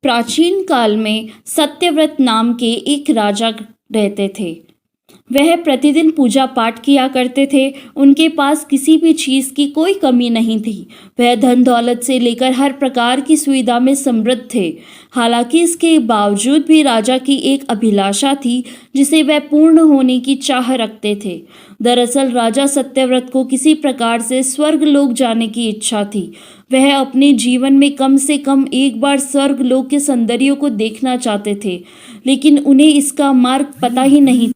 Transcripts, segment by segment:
प्राचीन काल में सत्यव्रत नाम के एक राजा रहते थे। वह प्रतिदिन पूजा पाठ किया करते थे। उनके पास किसी भी चीज़ की कोई कमी नहीं थी। वह धन दौलत से लेकर हर प्रकार की सुविधा में समृद्ध थे। हालांकि इसके बावजूद भी राजा की एक अभिलाषा थी जिसे वह पूर्ण होने की चाह रखते थे। दरअसल राजा सत्यव्रत को किसी प्रकार से स्वर्गलोक जाने की इच्छा थी। वह अपने जीवन में कम एक बार स्वर्गलोक के सौंदर्य को देखना चाहते थे, लेकिन उन्हें इसका मार्ग पता ही नहीं।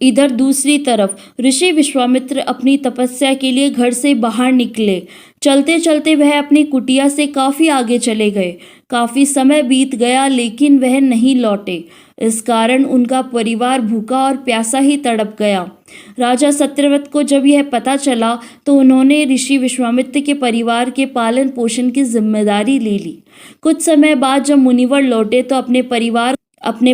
इधर दूसरी तरफ ऋषि विश्वामित्र अपनी तपस्या के लिए घर से बाहर निकले। चलते चलते वह अपनी कुटिया से काफी आगे चले गए। काफी समय बीत गया लेकिन वह नहीं लौटे। इस कारण उनका परिवार भूखा और प्यासा ही तड़प गया। राजा सत्यव्रत को जब यह पता चला तो उन्होंने ऋषि विश्वामित्र के परिवार के पालन पोषण की जिम्मेदारी ले ली। कुछ समय बाद जब मुनिवर लौटे तो अपने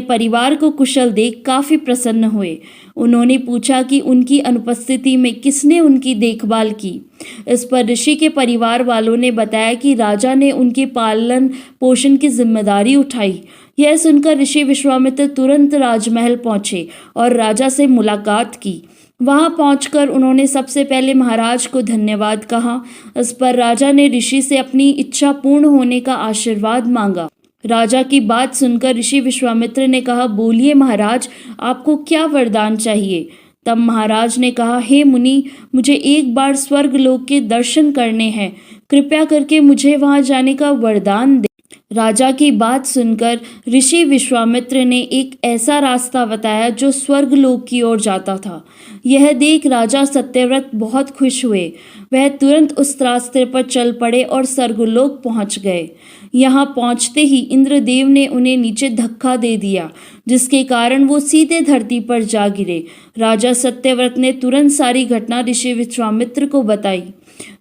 परिवार को कुशल देख काफी प्रसन्न हुए। उन्होंने पूछा कि उनकी अनुपस्थिति में किसने उनकी देखभाल की। इस पर ऋषि के परिवार वालों ने बताया कि राजा ने उनके पालन पोषण की जिम्मेदारी उठाई। यह सुनकर ऋषि विश्वामित्र तुरंत राजमहल पहुंचे और राजा से मुलाकात की। वहां पहुंचकर उन्होंने सबसे पहले महाराज को धन्यवाद कहा। इस पर राजा ने ऋषि से अपनी इच्छा पूर्ण होने का आशीर्वाद मांगा। राजा की बात सुनकर ऋषि विश्वामित्र ने कहा, बोलिए महाराज, आपको क्या वरदान चाहिए। तब महाराज ने कहा, हे मुनि, मुझे एक बार स्वर्गलोक के दर्शन करने हैं। कृपया करके मुझे वहां जाने का वरदान दे। राजा की बात सुनकर ऋषि विश्वामित्र ने एक ऐसा रास्ता बताया जो स्वर्गलोक की ओर जाता था। यह देख राजा सत्यव्रत बहुत खुश हुए। वह तुरंत उस रास्ते पर चल पड़े और स्वर्गलोक पहुंच गए। यहाँ पहुंचते ही इंद्रदेव ने उन्हें नीचे धक्का दे दिया, जिसके कारण वो सीधे धरती पर जा गिरे। राजा सत्यव्रत ने तुरंत सारी घटना ऋषि विश्वामित्र को बताई।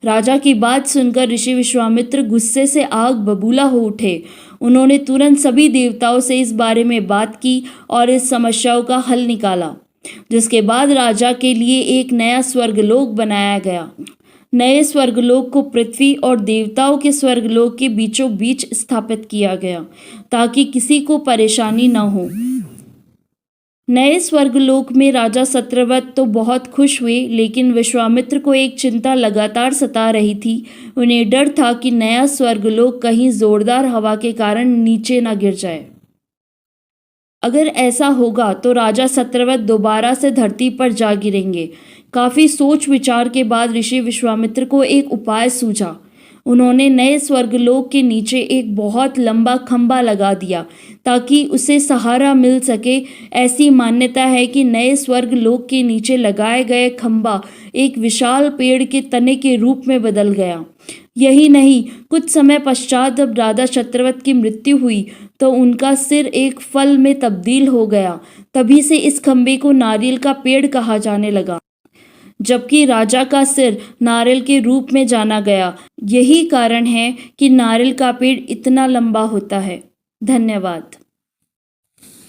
राजा की बात सुनकर ऋषि विश्वामित्र गुस्से से आग बबूला हो उठे। उन्होंने तुरंत सभी देवताओं से इस बारे में बात की और इस समस्याओं का हल निकाला, जिसके बाद राजा के लिए एक नया स्वर्गलोक बनाया गया। नए स्वर्गलोक को पृथ्वी और देवताओं के स्वर्गलोक के बीचों बीच स्थापित किया गया ताकि किसी को परेशानी न हो। नए स्वर्गलोक में राजा सत्यव्रत तो बहुत खुश हुए, लेकिन विश्वामित्र को एक चिंता लगातार सता रही थी। उन्हें डर था कि नया स्वर्गलोक कहीं जोरदार हवा के कारण नीचे न गिर जाए। अगर ऐसा होगा तो राजा सत्यव्रत दोबारा से धरती पर जा गिरेंगे। काफी सोच विचार के बाद ऋषि विश्वामित्र को एक उपाय सूझा। उन्होंने नए स्वर्गलोक के नीचे एक बहुत लंबा खंभा लगा दिया ताकि उसे सहारा मिल सके। ऐसी मान्यता है कि नए स्वर्गलोक के नीचे लगाए गए खंभा एक विशाल पेड़ के तने के रूप में बदल गया। यही नहीं, कुछ समय पश्चात जब राजा सत्यव्रत की मृत्यु हुई तो उनका सिर एक फल में तब्दील हो गया। तभी से इस खंभे को नारियल का पेड़ कहा जाने लगा, जबकि राजा का सिर नारियल के रूप में जाना गया। यही कारण है कि नारियल का पेड़ इतना लंबा होता है। धन्यवाद।